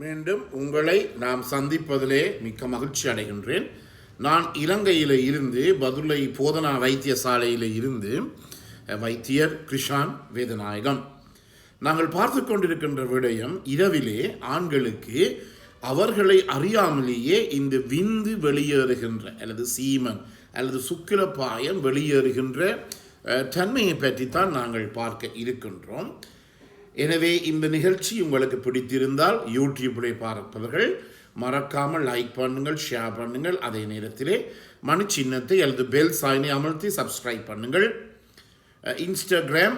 மீண்டும் உங்களை நாம் சந்திப்பதிலே மிக்க மகிழ்ச்சி அடைகின்றேன். நான் இலங்கையில் இருந்து பதுளை போதனா வைத்தியசாலையில் இருந்து வைத்தியர் கிருஷான் வேதநாயகம். நாங்கள் பார்த்து கொண்டிருக்கின்ற விடயம், இரவிலே ஆண்களுக்கு அவர்களை அறியாமலேயே இந்த விந்து வெளியேறுகின்ற அல்லது சீமன் அல்லது சுக்கிரப்பாயம் வெளியேறுகின்ற தன்மையை பற்றித்தான் நாங்கள் பார்க்க இருக்கின்றோம். எனவே இந்த நிகழ்ச்சி உங்களுக்கு பிடித்திருந்தால் யூடியூப்பிலே பார்ப்பவர்கள் மறக்காமல் லைக் பண்ணுங்கள், ஷேர் பண்ணுங்கள். அதே நேரத்திலே மணி சின்னத்தை அல்லது பெல் சாயினை அமர்த்தி சப்ஸ்கிரைப் பண்ணுங்கள். இன்ஸ்டாகிராம்,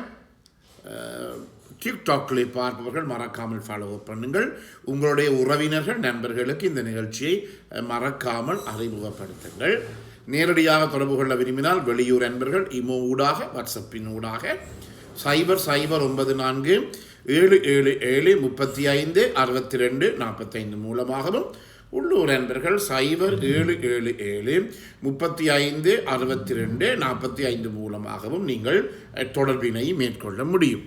டிக்டாக்களை பார்ப்பவர்கள் மறக்காமல் ஃபாலோ பண்ணுங்கள். உங்களுடைய உறவினர்கள், நண்பர்களுக்கு இந்த நிகழ்ச்சியை மறக்காமல் அறிமுகப்படுத்துங்கள். நேரடியாக தொடர்பு கொள்ள விரும்பினால் வெளியூர் நண்பர்கள் இமோ ஊடாக, வாட்ஸ்அப்பின் ஊடாக 009477756245 மூலமாகவும், உள்ளூர் நண்பர்கள் 0777356245 மூலமாகவும் நீங்கள் தொடர்பினை மேற்கொள்ள முடியும்.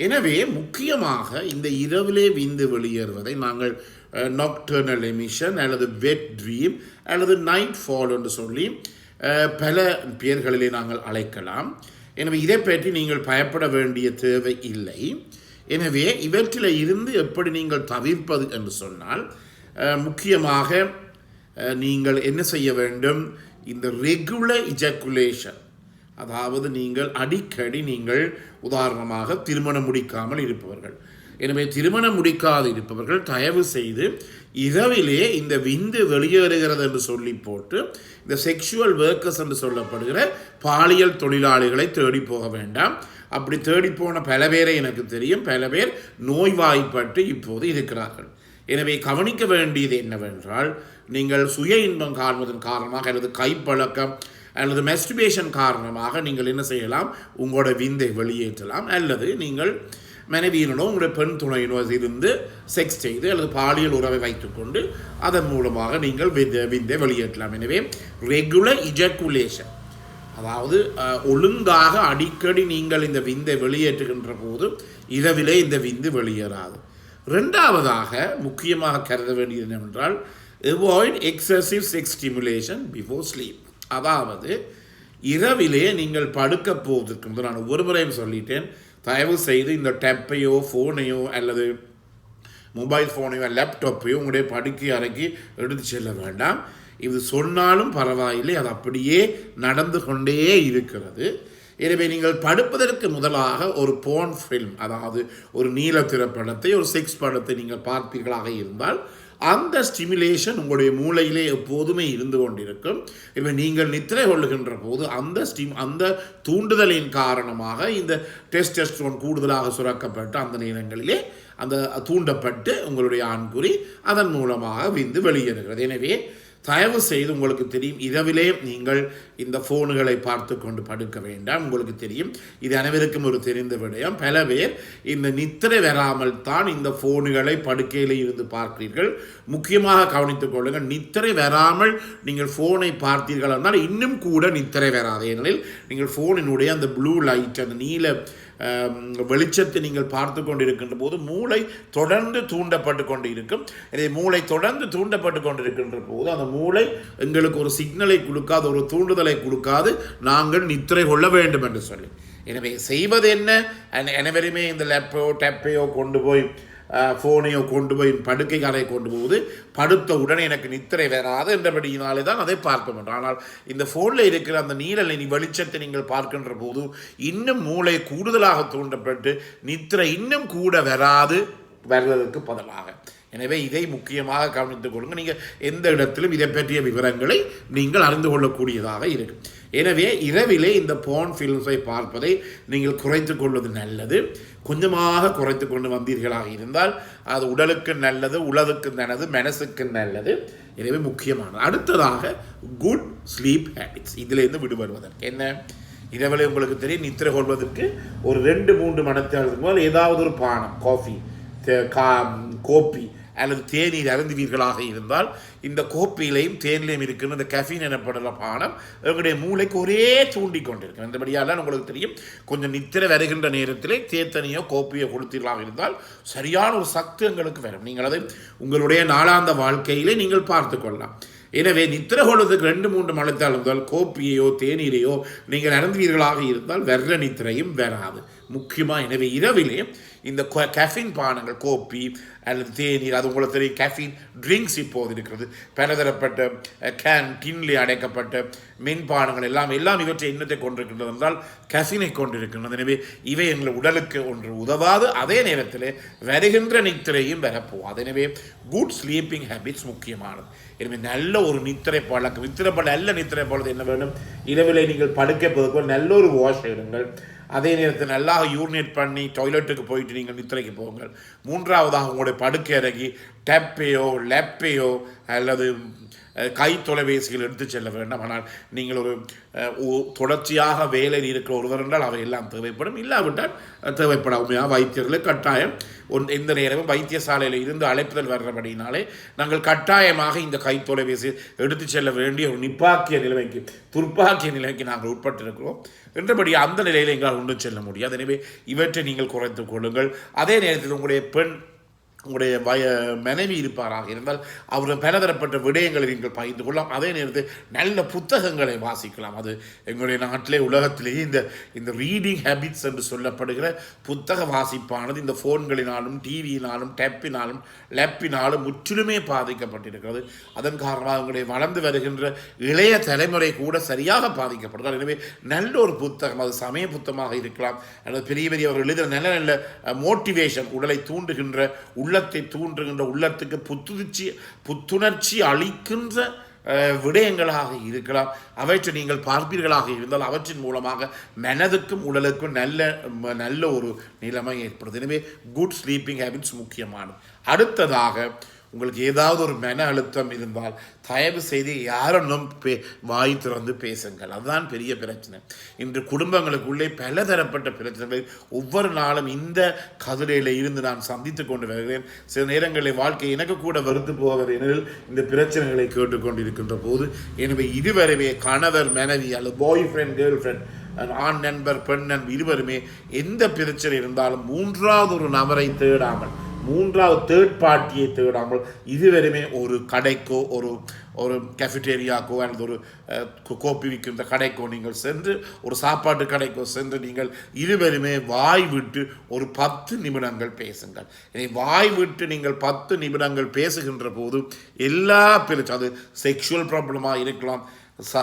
எனவே முக்கியமாக இந்த இரவிலே விந்து வெளியேறுவதை நாங்கள் நாக்டர்னல் எமிஷன் அல்லது வெட் ட்ரீம் அல்லது நைட் ஃபால் என்று சொல்லி பல பெயர்களிலே நாங்கள் அழைக்கலாம். எனவே இதை பற்றி நீங்கள் பயப்பட வேண்டிய தேவை இல்லை. எனவே இவற்றில் இருந்து எப்படி நீங்கள் தவிர்ப்பது என்று சொன்னால், முக்கியமாக நீங்கள் என்ன செய்ய வேண்டும், இந்த ரெகுலர் இஜாக்குலேஷன், அதாவது நீங்கள் அடிக்கடி நீங்கள் உதாரணமாக திருமணம் முடிக்காமல் இருப்பவர்கள், எனவே திருமணம் முடிக்காது இருப்பவர்கள் தயவு செய்து இரவிலே இந்த விந்து வெளியேறுகிறது என்று சொல்லி போட்டு இந்த செக்ஷுவல் ஒர்க்கர்ஸ் என்று சொல்லப்படுகிற பாலியல் தொழிலாளிகளை தேடி போக வேண்டாம். அப்படி தேடி போன பல பேரை எனக்கு தெரியும். பல பேர் நோய்வாய்ப்பட்டு இப்போது இருக்கிறார்கள். எனவே கவனிக்க வேண்டியது என்னவென்றால், நீங்கள் சுய இன்பம் காண்பதன் காரணமாக அல்லது கைப்பழக்கம் அல்லது மெஸ்டிபேஷன் காரணமாக நீங்கள் என்ன செய்யலாம், உங்களோட விந்தை வெளியேற்றலாம். அல்லது நீங்கள் மனைவியினோ உங்களுடைய பெண் துணையினோ இருந்து செக்ஸ் செய்து அல்லது பாலியல் உறவை வைத்துக்கொண்டு அதன் மூலமாக நீங்கள் விந்தை வெளியேற்றலாம். எனவே ரெகுலர் இஜாக்குலேஷன், அதாவது ஒழுங்காக அடிக்கடி நீங்கள் இந்த விந்தை வெளியேற்றுகின்ற போது இரவிலே இந்த விந்து வெளியேறாது. ரெண்டாவதாக முக்கியமாக கருத வேண்டியது என்னவென்றால், avoid excessive sex stimulation before sleep. அதாவது இரவிலே நீங்கள் படுக்க போவதற்கு முதல், நான் ஒரு முறையும் சொல்லிட்டேன், தயவு செய்து இந்த டேப்பையோ ஃபோனையோ அல்லது மொபைல் ஃபோனையோ லேப்டாப்பையோ உங்களுடைய படுக்கை அறைக்கு எடுத்து செல்ல வேண்டாம். இது சொன்னாலும் பரவாயில்லை, அது அப்படியே நடந்து கொண்டே இருக்கிறது. எனவே நீங்கள் படுப்பதற்கு முதலாக ஒரு போர்ன் ஃபில்ம், அதாவது ஒரு நீல திரைப்படத்தை, ஒரு செக்ஸ் படத்தை நீங்கள் பார்ப்பீர்களாக இருந்தால் அந்த ஸ்டிமுலேஷன் உங்களுடைய மூளையிலே எப்போதுமே இருந்து கொண்டிருக்கும். எனவே நீங்கள் நித்திரை கொள்ளுகின்ற போது அந்த தூண்டுதலின் காரணமாக இந்த டெஸ்டோஸ்டெரோன் கூடுதலாக சுரக்கப்பட்டு அந்த நேரங்களிலே அந்த தூண்டப்பட்டு உங்களுடைய ஆண்குறி அதன் மூலமாக விந்து வெளியேறுகிறது. எனவே தயவு செய்து, உங்களுக்கு தெரியும், இரவிலே நீங்கள் இந்த ஃபோனுகளை பார்த்து கொண்டு படுக்க வேண்டாம். உங்களுக்கு தெரியும், இது அனைவருக்கும் ஒரு தெரிந்த விடயம். பல பேர் இந்த நித்திரை வராமல் தான் இந்த ஃபோனுகளை படுக்கையில் இருந்து பார்க்கிறீர்கள். முக்கியமாக கவனித்துக் கொள்ளுங்கள், நித்திரை வராமல் நீங்கள் ஃபோனை பார்த்தீர்கள் என்றால் இன்னும் கூட நித்திரை வராது. ஏனெனில் நீங்கள் ஃபோனினுடைய அந்த ப்ளூ லைட், அந்த நீல வெளிச்சத்தை நீங்கள் பார்த்து கொண்டு இருக்கின்ற போது மூளை தொடர்ந்து தூண்டப்பட்டு கொண்டு இருக்கும். இதை மூளை தொடர்ந்து தூண்டப்பட்டு கொண்டு இருக்கின்ற போது அந்த மூளை எங்களுக்கு ஒரு சிக்னலை கொடுக்காது, ஒரு தூண்டுதலை கொடுக்காது, நாங்கள் நித்திரை கொள்ள வேண்டும் என்று சொல்லி. எனவே செய்வது என்ன, அனைவருமே இந்த டேப்பையோ கொண்டு போய் ஃபோனையோ கொண்டு போய் படுக்கை அறை கொண்டு போகுது, படுத்த உடனே எனக்கு நித்திரை வராது என்றபடியினாலே தான் அதை பார்க்க வேண்டும். ஆனால் இந்த ஃபோனில் இருக்கிற அந்த நீல வெளிச்சத்தை நீங்கள் பார்க்கின்ற போது இன்னும் மூளை கூடுதலாக தூண்டப்பட்டு நித்திரை இன்னும் கூட வருவதற்கு பதிலாக. எனவே இதை முக்கியமாக கவனித்துக் கொள்ளுங்கள். நீங்கள் எந்த இடத்திலும் இதை பற்றிய விவரங்களை நீங்கள் அறிந்து கொள்ளக்கூடியதாக இருக்கும். எனவே இரவிலே இந்த போர்ன் ஃபில்ம்ஸை பார்ப்பதை நீங்கள் குறைத்து கொள்வது நல்லது. கொஞ்சமாக குறைத்து கொண்டு வந்தீர்களாக இருந்தால் அது உடலுக்கு நல்லது, உலகுக்கு நல்லது, மனசுக்கு நல்லது. எனவே முக்கியமானது. அடுத்ததாக குட் ஸ்லீப் ஹேபிட்ஸ். இதிலிருந்து விடுபடுவதற்கு என்ன, இரவிலே உங்களுக்கு தெரியும், நித்திரை கொள்வதற்கு ஒரு 2-3 மணி நேரத்துக்கு முதல் ஏதாவது ஒரு பானம், காஃபி, கோப்பி அல்லது தேநீர் அருந்துவீர்களாக இருந்தால் இந்த கோப்பையிலையும் தேனிலையும் இருக்கின்ற இந்த கஃபீன் எனப்படுற பானம் எங்களுடைய மூளைக்கு ஒரே தூண்டி கொண்டிருக்கும். அந்தபடியால் உங்களுக்கு தெரியும், கொஞ்சம் நித்திரை வருகின்ற நேரத்திலே தேத்தனியோ கோப்பையோ கொடுத்தீர்களாக இருந்தால் சரியான ஒரு சக்தி எங்களுக்கு வரும். நீங்கள் அதை உங்களுடைய நாளாந்த வாழ்க்கையிலே நீங்கள் பார்த்து கொள்ளலாம். எனவே நித்திரை கொள்வதற்கு 2-3 மணித்தால் முதல் கோப்பியையோ தேநீரையோ நீங்கள் அருந்துவீர்களாக இருந்தால் வெற நித்திரையும் வராது முக்கியமாக. எனவே இரவிலே இந்த கஃபின் பானங்கள், கோப்பி அல்லது தேநீர், அது உங்களுக்கு தெரியும் கஃபின் ட்ரிங்க்ஸ் இப்போது இருக்கிறது, பலதரப்பட்ட டின்லே அடைக்கப்பட்ட மென்பானங்கள் எல்லாம் இவற்றை எண்ணத்தை கொண்டிருக்கின்றது என்றால் கஃபினை கொண்டிருக்கின்றது. எனவே இவை எங்கள் உடலுக்கு ஒன்று உதவாது, அதே நேரத்தில் வருகின்ற நித்திரையும் வரப்போவாது. எனவே குட் ஸ்லீப்பிங் ஹேபிட்ஸ் முக்கியமானது. எனவே நல்ல ஒரு நித்திரை பழக்கம், நல்ல நித்திரை பழக்கம் என்ன வேண்டும்? இரவிலே நீங்கள் படுக்க போதும் நல்ல ஒரு வாஷ் எடுங்கள். அதே நேரத்தில் நல்லா யூரினேட் பண்ணி டாய்லெட்டுக்கு போயிட்டு நீங்கள் நித்திரைக்கு போங்கள். 3ஆவதாக உங்களுடைய படுக்கை அறைக்கு டேப்பையோ லெப்பையோ அல்லது கை தொலைபேசிகள் எடுத்து செல்ல வேண்டாம். ஆனால் நீங்கள் ஒரு தொடர்ச்சியாக வேலையில் இருக்கிற ஒருவர் என்றால் அவை எல்லாம் தேவைப்படும். இல்லாவிட்டால் தேவைப்படாமையாக வைத்தியர்களை கட்டாயம் எந்த நேரமும் வைத்தியசாலையில் இருந்து அழைப்புதல் வர்றபடினாலே நாங்கள் கட்டாயமாக இந்த கை தொலைபேசி எடுத்து செல்ல வேண்டிய ஒரு துர்ப்பாக்கிய நிலைமைக்கு நாங்கள் உட்பட்டிருக்கிறோம் என்றபடி அந்த நிலையில் எங்களால் ஒன்றும் செல்ல முடியாது. எனவே இவற்றை நீங்கள் குறைத்துக் கொள்ளுங்கள். அதே நேரத்தில் உங்களுடைய மனைவி இருப்பாராக இருந்தால் அவருடைய பலதரப்பட்ட விடயங்களை நீங்கள் பகிர்ந்து கொள்ளலாம். அதே நேரத்தில் நல்ல புத்தகங்களை வாசிக்கலாம். அது எங்களுடைய நாட்டிலே உலகத்திலேயே இந்த ரீடிங் ஹேபிட்ஸ் என்று சொல்லப்படுகிற புத்தக வாசிப்பானது இந்த ஃபோன்களினாலும் டிவியினாலும் டேப்பினாலும் லேப்பினாலும் முற்றிலுமே பாதிக்கப்பட்டிருக்கிறது. அதன் காரணமாக எங்களுடைய வளர்ந்து வருகின்ற இளைய தலைமுறை கூட சரியாக பாதிக்கப்படுகிறார். எனவே நல்ல ஒரு புத்தகம், அது சமய புத்தகமாக இருக்கலாம் அல்லது பெரிய ஒரு எழுத நல்ல மோட்டிவேஷன், உடலை தூண்டுகின்ற உள்ளத்தை தூண்டுகின்ற உள்ளத்துக்கு புத்துணர்ச்சி அளிக்கின்ற விடயங்களாக இருக்கலாம். அவற்றை நீங்கள் பார்ப்பீர்களாக இருந்தால் அவற்றின் மூலமாக மனதுக்கும் உடலுக்கும் நல்ல ஒரு நிலைமை ஏற்படுது. எனவே குட் ஸ்லீப்பிங் ஹேபிட்ஸ் முக்கியமானது. அடுத்ததாக உங்களுக்கு ஏதாவது ஒரு மன அழுத்தம் இருந்தால் தயவு செய்து யாரும் வாய் திறந்து பேசுங்கள். அதுதான் பெரிய பிரச்சனை. இன்று குடும்பங்களுக்குள்ளே பலதரப்பட்ட பிரச்சனைகளை ஒவ்வொரு நாளும் இந்த கதிரையில் இருந்து நான் சந்தித்து கொண்டு வருகிறேன். சில நேரங்களில் வாழ்க்கை எனக்கு கூட வெறுத்து போவது எனில் இந்த பிரச்சனைகளை கேட்டுக்கொண்டிருக்கின்ற போது. எனவே இதுவரைவே கணவர் மனைவி அல்லது பாய் ஃப்ரெண்ட் கேர்ள் ஃப்ரெண்ட், ஆண் நண்பர் பெண் நண்பர் இருவருமே எந்த பிரச்சனை இருந்தாலும் 3வது ஒரு நபரை தேடாமல், 3வது தேர்ட் பார்ட்டியை தேடாமல் இதுவரையுமே ஒரு கடைக்கோ ஒரு கெஃபிடேரியாக்கோ அல்லது ஒரு கோப்பி விற்கின்ற கடைக்கோ நீங்கள் சென்று, ஒரு சாப்பாட்டு கடைக்கோ சென்று நீங்கள் இருவருமே வாய் விட்டு ஒரு 10 நிமிடங்கள் பேசுங்கள். வாய் விட்டு நீங்கள் 10 நிமிடங்கள் பேசுகின்ற போது எல்லா பிரச்சனை, அது செக்ஷுவல் ப்ராப்ளமாக இருக்கலாம்,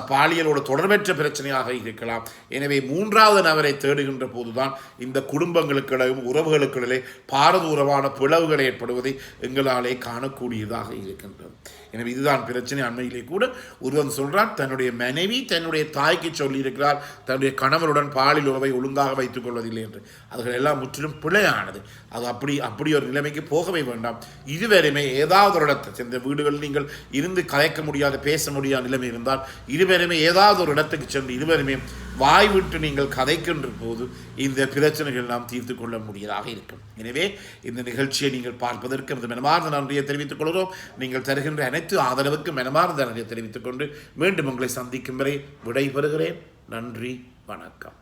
பாலியலோட தொடர்பற்ற பிரச்சனையாக இருக்கலாம். எனவே 3வது நபரை தேடுகின்ற போதுதான் இந்த குடும்பங்களுக்கிடையும் உறவுகளுக்கிடையே பாரதூரமான பிளவுகள் ஏற்படுவதை எங்களாலே காணக்கூடியதாக இருக்கின்றது. எனவே இதுதான் பிரச்சனை. அண்மையிலே கூட ஒருவன் சொல்றார், தன்னுடைய மனைவி தன்னுடைய தாய்க்கு சொல்லியிருக்கிறார் தன்னுடைய கணவருடன் பாலியல் உறவை ஒழுங்காக வைத்துக் கொள்வதில்லை என்று. அதுகள் எல்லாம் முற்றிலும் பிழையானது. அது அப்படி ஒரு நிலைமைக்கு போகவே வேண்டாம். இதுவரையுமே ஏதாவது ஒரு இடத்தை, இந்த வீடுகளில் நீங்கள் இருந்து கலைக்க முடியாத பேச முடியாத நிலைமை இருந்தால் இருவருமே ஏதாவது ஒரு இடத்துக்கு சென்று இருவருமே வாய் விட்டு நீங்கள் கதைக்கின்ற போது இந்த பிரச்சனைகள் நாம் தீர்த்து கொள்ள முடியதாக இருக்கும். எனவே இந்த நிகழ்ச்சியை நீங்கள் பார்ப்பதற்கு நமது மனமார்ந்த நன்றியை தெரிவித்துக் கொள்கிறோம். நீங்கள் தருகின்ற அனைத்து ஆதரவுக்கு மனமார்ந்த நன்றியை தெரிவித்துக் கொண்டு மீண்டும் உங்களை சந்திக்கும் வரை விடைபெறுகிறேன். நன்றி, வணக்கம்.